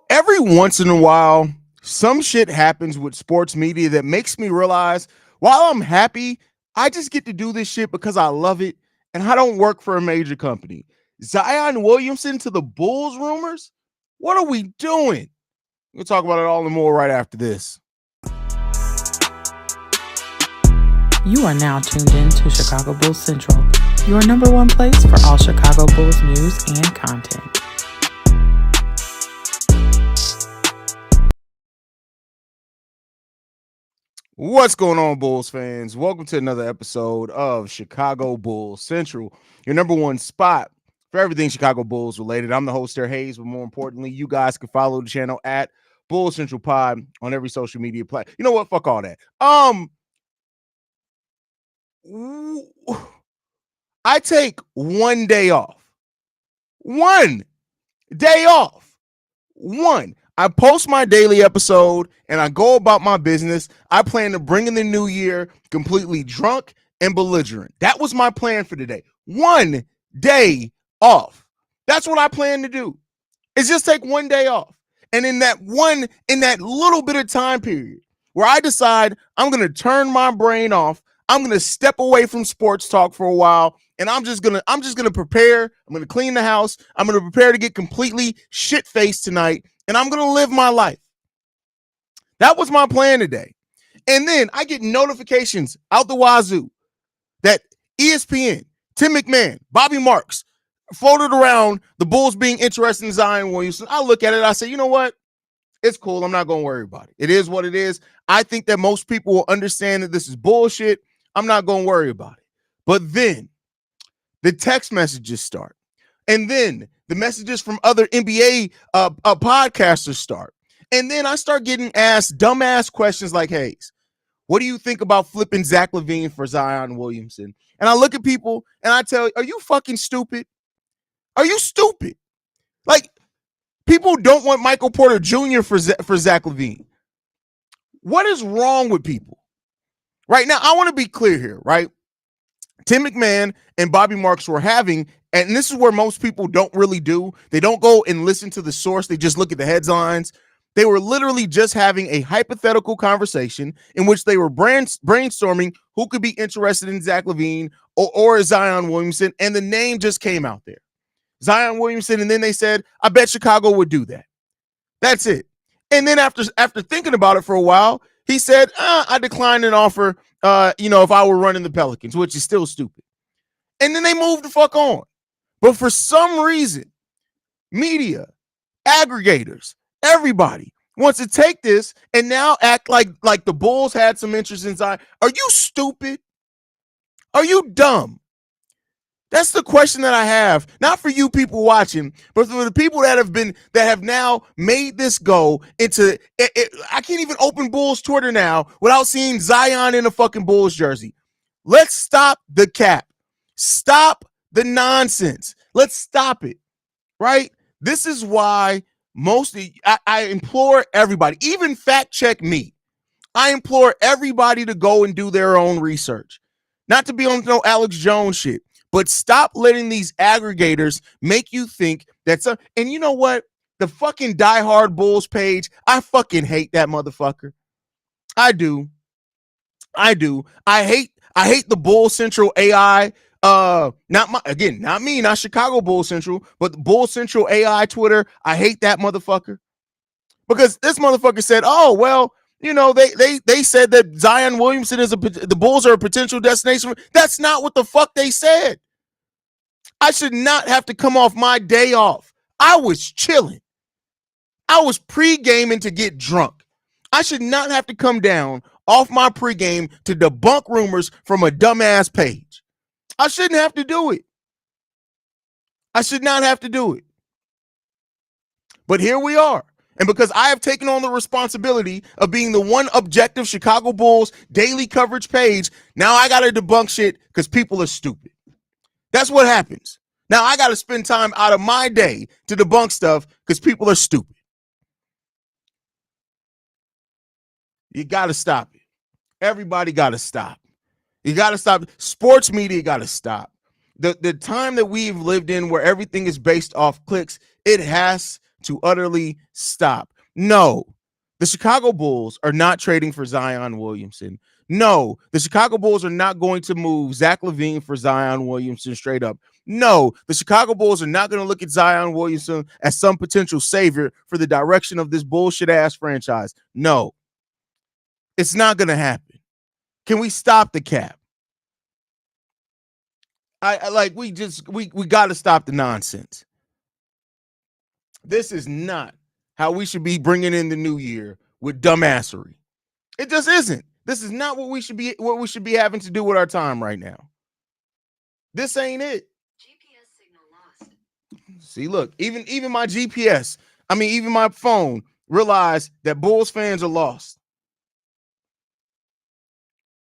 Every once in a while, some shit happens with sports media that makes me realize while I'm happy, I just get to do this shit because I love it and I don't work for a major company. Zion Williamson to the Bulls rumors? What are we doing? We'll talk about it all and more right after this. You are now tuned in to Chicago Bulls Central, your number one place for all Chicago Bulls news and content. What's going on, Bulls fans? Welcome to another episode of Chicago Bulls Central, your number one spot for everything Chicago Bulls related. I'm the host there, Haize, but more importantly, you guys can follow the channel at Bulls Central Pod on every social media platform. You know what? Fuck all that. I take 1 day off. 1 day off. I post my daily episode and I go about my business. I plan to bring in the new year completely drunk and belligerent. That was my plan for today. 1 day off. That's what I plan to do. Is just take 1 day off. And in that little bit of time period where I decide I'm going to turn my brain off, I'm going to step away from sports talk for a while, and I'm just going to prepare. I'm going to clean the house. I'm going to prepare to get completely shit-faced tonight, and I'm going to live my life. That was my plan today. And then I get notifications out the wazoo that ESPN, Tim McMahon, Bobby Marks floated around the Bulls being interested in Zion Williamson. I look at it, I say, you know what? It's cool. I'm not going to worry about it. It is what it is. I think that most people will understand that this is bullshit. I'm not going to worry about it. But then the text messages start. And then the messages from other NBA podcasters start. And then I start getting asked dumbass questions like, Haize, what do you think about flipping Zach LaVine for Zion Williamson? And I look at people and I tell you, are you fucking stupid? Are you stupid? Like, people don't want Michael Porter Jr. for Zach LaVine. What is wrong with people? Right now, I want to be clear here, right? Tim McMahon and Bobby Marks were having, and this is where most people don't really do. They don't go and listen to the source. They just look at the headlines. They were literally just having a hypothetical conversation in which they were brainstorming who could be interested in Zach LaVine or Zion Williamson, and the name just came out there. Zion Williamson, and then they said, I bet Chicago would do that. That's it. And then after thinking about it for a while, he said, I declined an offer, if I were running the Pelicans, which is still stupid. And then they moved the fuck on. But for some reason, media, aggregators, everybody wants to take this and now act like the Bulls had some interest in Zion. Are you stupid? Are you dumb? That's the question that I have, not for you people watching, but for the people that have now made this go into it. I can't even open Bulls Twitter now without seeing Zion in a fucking Bulls jersey. Let's stop the cap. Stop the nonsense. Let's stop it, right? This is why I implore everybody, even fact check me. I implore everybody to go and do their own research, not to be on no Alex Jones shit. But stop letting these aggregators make you think that's and you know what? The fucking diehard Bulls page, I fucking hate that motherfucker. I do. I hate the Bulls Central AI. Not me, not Chicago Bulls Central, but the Bulls Central AI Twitter. I hate that motherfucker. Because this motherfucker said, oh, well, they said that Zion Williamson the Bulls are a potential destination. That's not what the fuck they said. I should not have to come off my day off. I was chilling. I was pre-gaming to get drunk. I should not have to come down off my pregame to debunk rumors from a dumbass page. I shouldn't have to do it. I should not have to do it. But here we are. And because I have taken on the responsibility of being the one objective Chicago Bulls daily coverage page, now I got to debunk shit because people are stupid. That's what happens. Now I got to spend time out of my day to debunk stuff because people are stupid. You got to stop it. Everybody got to stop. You got to stop. Sports media got to stop. The time that we've lived in where everything is based off clicks, it has to utterly stop. No, the Chicago Bulls are not trading for Zion Williamson. No, the Chicago Bulls are not going to move Zach LaVine for Zion Williamson straight up. No, the Chicago Bulls are not going to look at Zion Williamson as some potential savior for the direction of this bullshit ass franchise. No, it's not going to happen. Can we stop the cap? I like we got to stop the nonsense. This is not how we should be bringing in the new year with dumbassery. It just isn't. This is not what we should be having to do with our time right now. This ain't it. GPS signal lost. See, look, even my GPS, even my phone realized that Bulls fans are lost.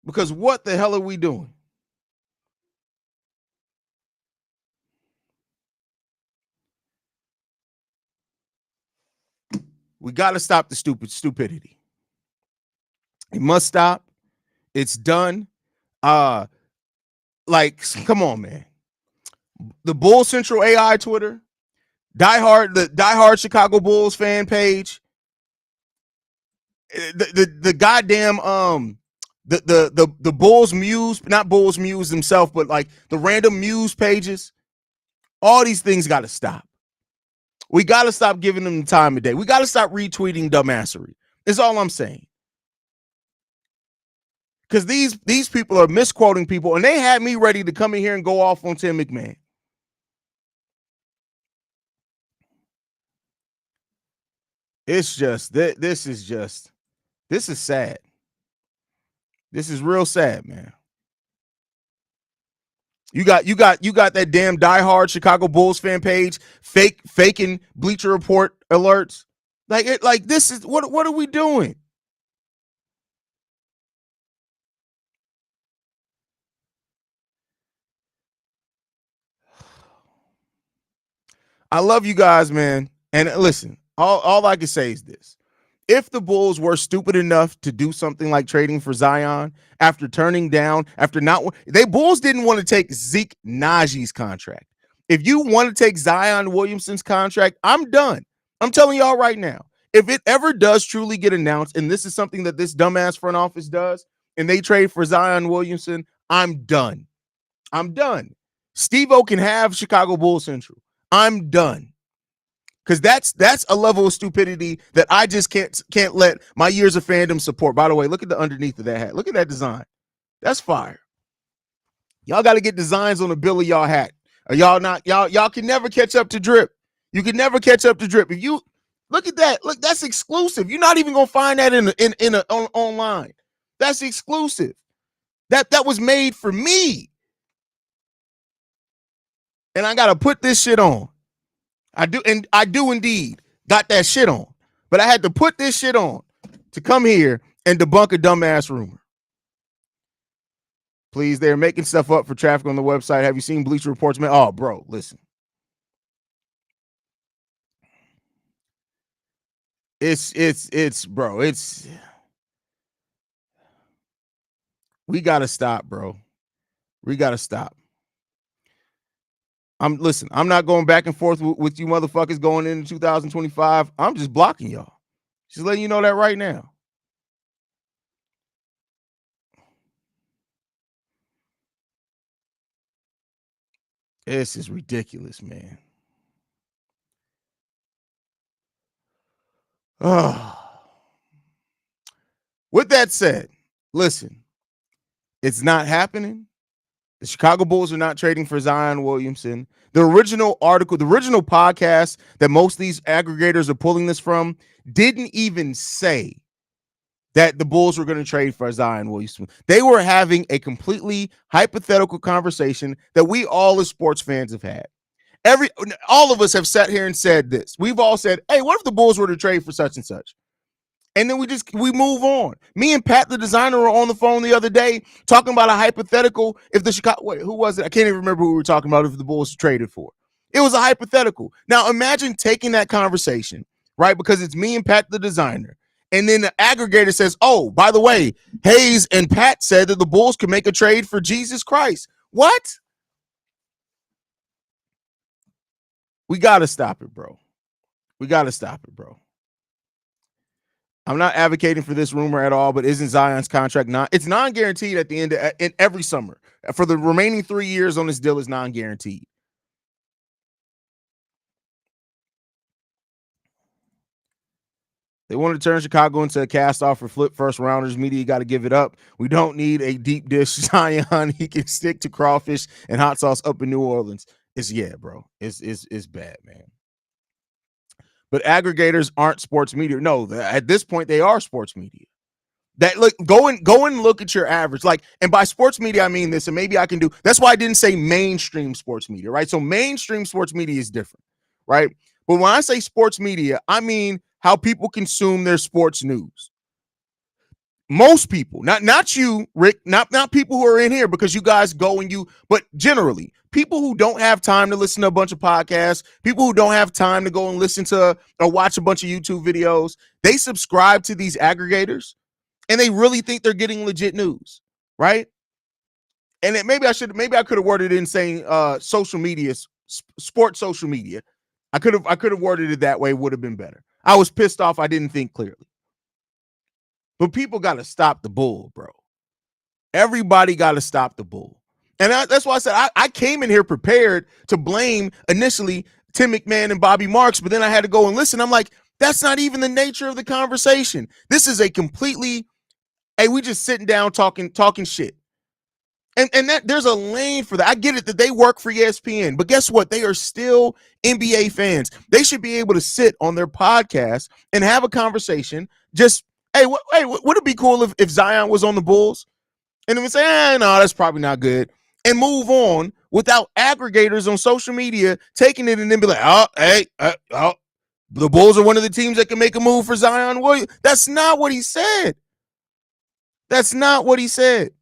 Because what the hell are we doing? We got to stop the stupidity. It must stop. It's done. Come on, man. The Bull Central AI Twitter, the diehard Chicago Bulls fan page, the goddamn the Bulls Muse, not Bulls Muse themselves, but like the random Muse pages. All these things got to stop. We got to stop giving them the time of day. We got to stop retweeting dumbassery. That's all I'm saying. Because these people are misquoting people, and they had me ready to come in here and go off on Tim McMahon. It's just this is sad. This is real sad, man. You got that damn diehard Chicago Bulls fan page faking Bleacher Report alerts. This is what are we doing? I love you guys, man. And listen, all I can say is this. If the Bulls were stupid enough to do something like trading for Zion after Bulls didn't want to take Zeke Najee's contract. If you want to take Zion Williamson's contract, I'm done. I'm telling y'all right now. If it ever does truly get announced, and this is something that this dumbass front office does, and they trade for Zion Williamson, I'm done. I'm done. Steve-O can have Chicago Bulls Central. I'm done. Because that's a level of stupidity that I just can't let my years of fandom support. By the way, look at the underneath of that hat. Look at that design. That's fire. Y'all got to get designs on the bill of y'all hat. Or y'all can never catch up to drip. You can never catch up to drip. If you look at that, look, that's exclusive. You're not even gonna find that online. That's exclusive. That was made for me. And I gotta put this shit on. I do indeed got that shit on. But I had to put this shit on to come here and debunk a dumbass rumor. Please, they're making stuff up for traffic on the website. Have you seen Bleacher Report's, man? Oh, bro, listen. Bro, we gotta stop, bro. We gotta stop. I'm not going back and forth with you motherfuckers going into 2025. I'm just blocking y'all. Just letting you know that right now. This is ridiculous, man. With that said, listen, it's not happening. The Chicago Bulls are not trading for Zion Williamson. The original article, the original podcast that most of these aggregators are pulling this from didn't even say that the Bulls were going to trade for Zion Williamson. They were having a completely hypothetical conversation that we all as sports fans have had. All of us have sat here and said this. We've all said, hey, what if the Bulls were to trade for such and such? And then we move on. Me and Pat, the designer, were on the phone the other day talking about a hypothetical. If the who was it? I can't even remember who we were talking about if the Bulls traded for. It was a hypothetical. Now imagine taking that conversation, right? Because it's me and Pat, the designer. And then the aggregator says, oh, by the way, Haize and Pat said that the Bulls could make a trade for Jesus Christ. What? We got to stop it, bro. We got to stop it, bro. I'm not advocating for this rumor at all, but isn't Zion's contract it's non-guaranteed at the end in every summer. For the remaining 3 years on this deal is non-guaranteed. They want to turn Chicago into a cast-off for flip first-rounders. Media got to give it up. We don't need a deep dish Zion. He can stick to crawfish and hot sauce up in New Orleans. It's bro. It's bad, man. But aggregators aren't sports media. No, at this point, they are sports media. That look, go and look at your average. Like, and by sports media, I mean this, and maybe I can do. That's why I didn't say mainstream sports media, right? So mainstream sports media is different, right? But when I say sports media, I mean how people consume their sports news. Most people, not you, Rick, not people who are in here because you guys go and but generally, people who don't have time to listen to a bunch of podcasts, people who don't have time to go and listen to or watch a bunch of YouTube videos, they subscribe to these aggregators and they really think they're getting legit news, right? And maybe I could have worded it in saying social media, sports social media. I could have worded it that way, would have been better. I was pissed off. I didn't think clearly. But people got to stop the bull, bro. Everybody got to stop the bull. And that's why I said I came in here prepared to blame initially Tim McMahon and Bobby Marks, but then I had to go and listen. I'm like, that's not even the nature of the conversation. This is a completely, hey, we just sitting down talking shit. And that there's a lane for that. I get it that they work for ESPN, but guess what? They are still NBA fans. They should be able to sit on their podcast and have a conversation. Just, would it be cool if Zion was on the Bulls? And then we say, no, that's probably not good. And move on without aggregators on social media taking it and then be like, the Bulls are one of the teams that can make a move for Zion Williams. That's not what he said. That's not what he said.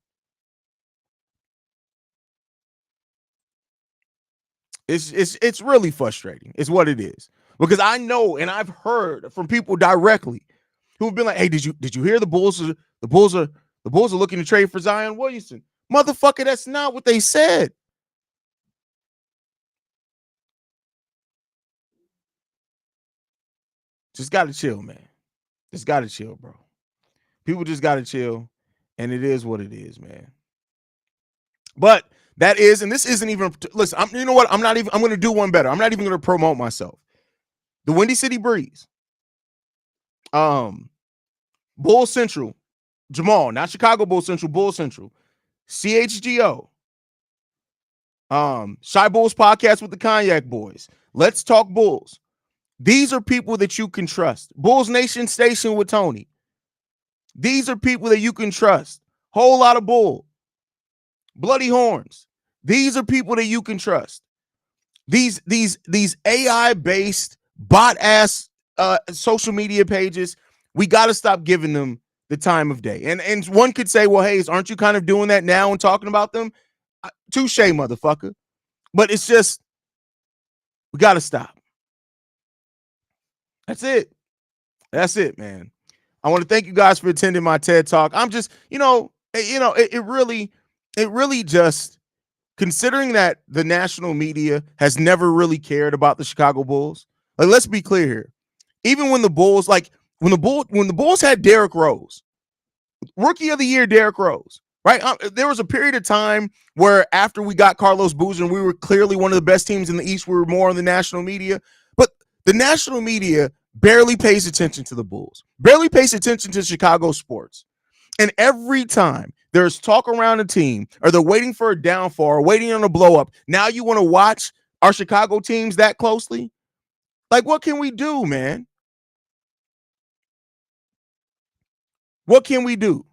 It's really frustrating. It's what it is. Because I know and I've heard from people directly who've been like, hey, did you hear the Bulls are looking to trade for Zion Williamson? Motherfucker, that's not what they said. Just gotta chill, man. Just gotta chill, bro. People just gotta chill. And it is what it is, man. But that is, and this isn't even, listen, you know what? I'm going to do one better. I'm not even going to promote myself. The Windy City Breeze. Bull Central. Jamal, not Chicago Bull Central, Bull Central. CHGO. Shy Bulls Podcast with the Cognac Boys. Let's Talk Bulls. These are people that you can trust. Bulls Nation Station with Tony. These are people that you can trust. Whole lot of bull. Bloody Horns. These are people that you can trust. These AI-based bot-ass social media pages, we got to stop giving them the time of day. And one could say, well, Haize, aren't you kind of doing that now and talking about them? Touche, motherfucker. But it's just, we got to stop. That's it. That's it, man. I want to thank you guys for attending my TED Talk. I'm just, it really just, considering that the national media has never really cared about the Chicago Bulls. Like, let's be clear here. Even when the Bulls, when the Bulls had Derrick Rose, Rookie of the Year Derrick Rose, right? There was a period of time where after we got Carlos Boozer and we were clearly one of the best teams in the East, we were more on the national media. But the national media barely pays attention to the Bulls, barely pays attention to Chicago sports. And every time there's talk around a team or they're waiting for a downfall or waiting on a blow up, now you want to watch our Chicago teams that closely? Like, what can we do, man? What can we do?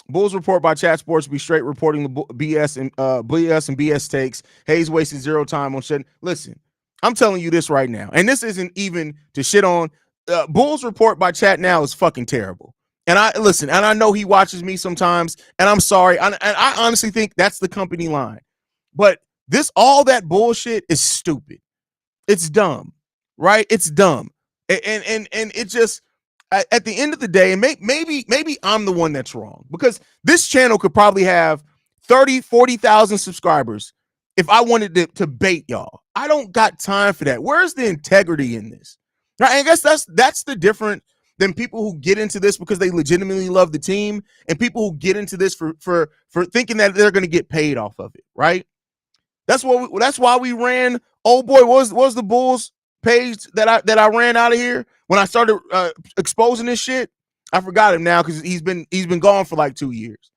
Bulls Report by Chat Sports be straight reporting the BS and BS takes. Haize wasted zero time on shit. Listen, I'm telling you this right now, and this isn't even to shit on. Bulls Report by Chat now is fucking terrible. And I know he watches me sometimes, and I'm sorry. And I honestly think that's the company line. But all that bullshit is stupid. It's dumb, right? It's dumb. And it just, at the end of the day, and maybe I'm the one that's wrong, because this channel could probably have 30, 40,000 subscribers if I wanted to bait y'all. I don't got time for that. Where's the integrity in this? Right? I guess that's the difference than people who get into this because they legitimately love the team, and people who get into this for thinking that they're going to get paid off of it. Right? That's why we ran. Oh boy, what was the Bulls page that I ran out of here when I started exposing this shit? I forgot him now because he's been gone for like 2 years.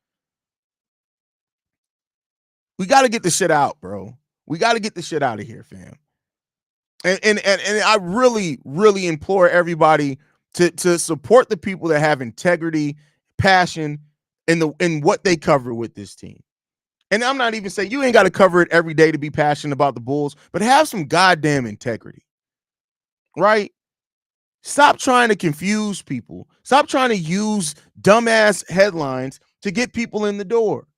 We got to get the shit out, bro. We got to get the shit out of here, fam. And I really, really implore everybody to support the people that have integrity, passion, in what they cover with this team. And I'm not even saying you ain't got to cover it every day to be passionate about the Bulls, but have some goddamn integrity, right? Stop trying to confuse people. Stop trying to use dumbass headlines to get people in the door,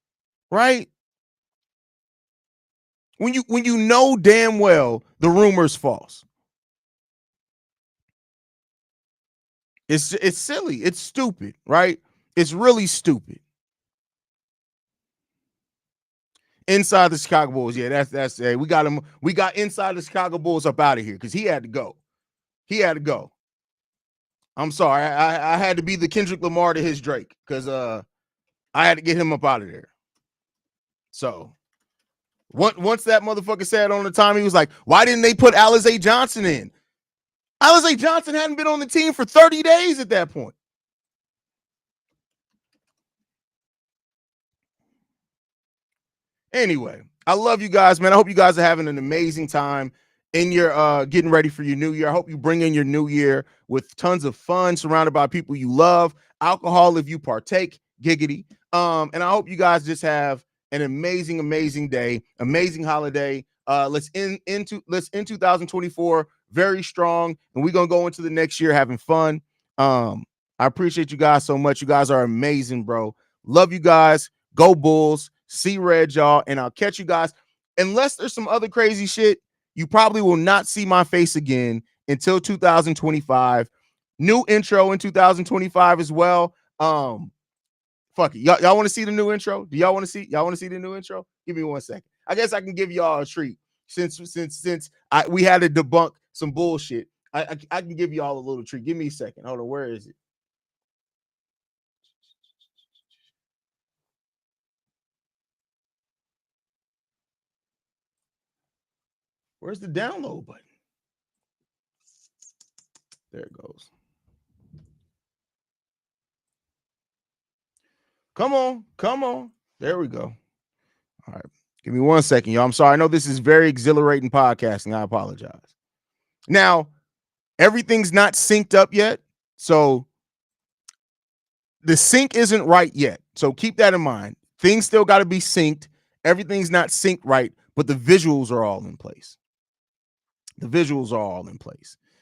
right? When you know damn well the rumor's false. It's silly. It's stupid, right? It's really stupid. Inside the Chicago Bulls, yeah, that's we got him. We got inside the Chicago Bulls up out of here because he had to go. He had to go. I'm sorry, I had to be the Kendrick Lamar to his Drake because I had to get him up out of there. So once that motherfucker said on the time, he was like, "Why didn't they put Haize Johnson in?" Haize Johnson hadn't been on the team for 30 days at that point. Anyway, I love you guys, man. I hope you guys are having an amazing time in your getting ready for your new year. I hope you bring in your new year with tons of fun, surrounded by people you love, alcohol if you partake, giggity. And I hope you guys just have an amazing, amazing day, amazing holiday. Let's end 2024 very strong, and we're gonna go into the next year having fun. I appreciate you guys so much. You guys are amazing, bro. Love you guys. Go Bulls. See red, y'all, and I'll catch you guys. Unless there's some other crazy shit, you probably will not see my face again until 2025. New intro in 2025 as well. Fuck it. Y'all want to see the new intro? Do y'all want to see the new intro? Give me 1 second. I guess I can give y'all a treat since we had to debunk some bullshit. I can give y'all a little treat. Give me a second. Hold on, where is it? Where's the download button? There it goes. Come on. There we go. All right. Give me 1 second, y'all. I'm sorry. I know this is very exhilarating podcasting. I apologize. Now, everything's not synced up yet. So the sync isn't right yet. So keep that in mind. Things still got to be synced. Everything's not synced right, but the visuals are all in place.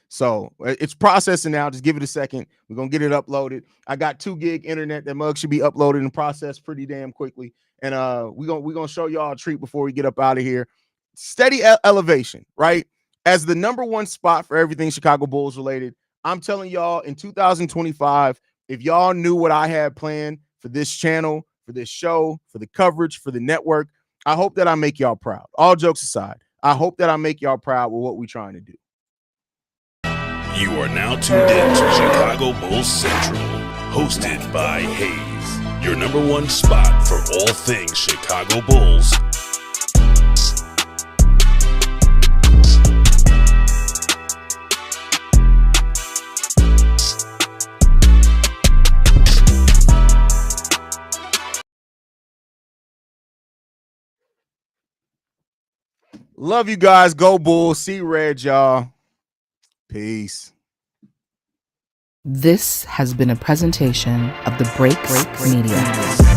So it's processing now. Just give it a second. We're going to get it uploaded. I got 2 gig internet. That mug should be uploaded and processed pretty damn quickly. And we're going to show y'all a treat before we get up out of here. Steady elevation, right? As the number one spot for everything Chicago Bulls related, I'm telling y'all in 2025, if y'all knew what I had planned for this channel, for this show, for the coverage, for the network, I hope that I make y'all proud. All jokes aside, I hope that I make y'all proud with what we're trying to do. You are now tuned in to Chicago Bulls Central, hosted by Haize, your number one spot for all things Chicago Bulls. Love you guys. Go Bulls. See red, y'all. Peace. This has been a presentation of the Break Media.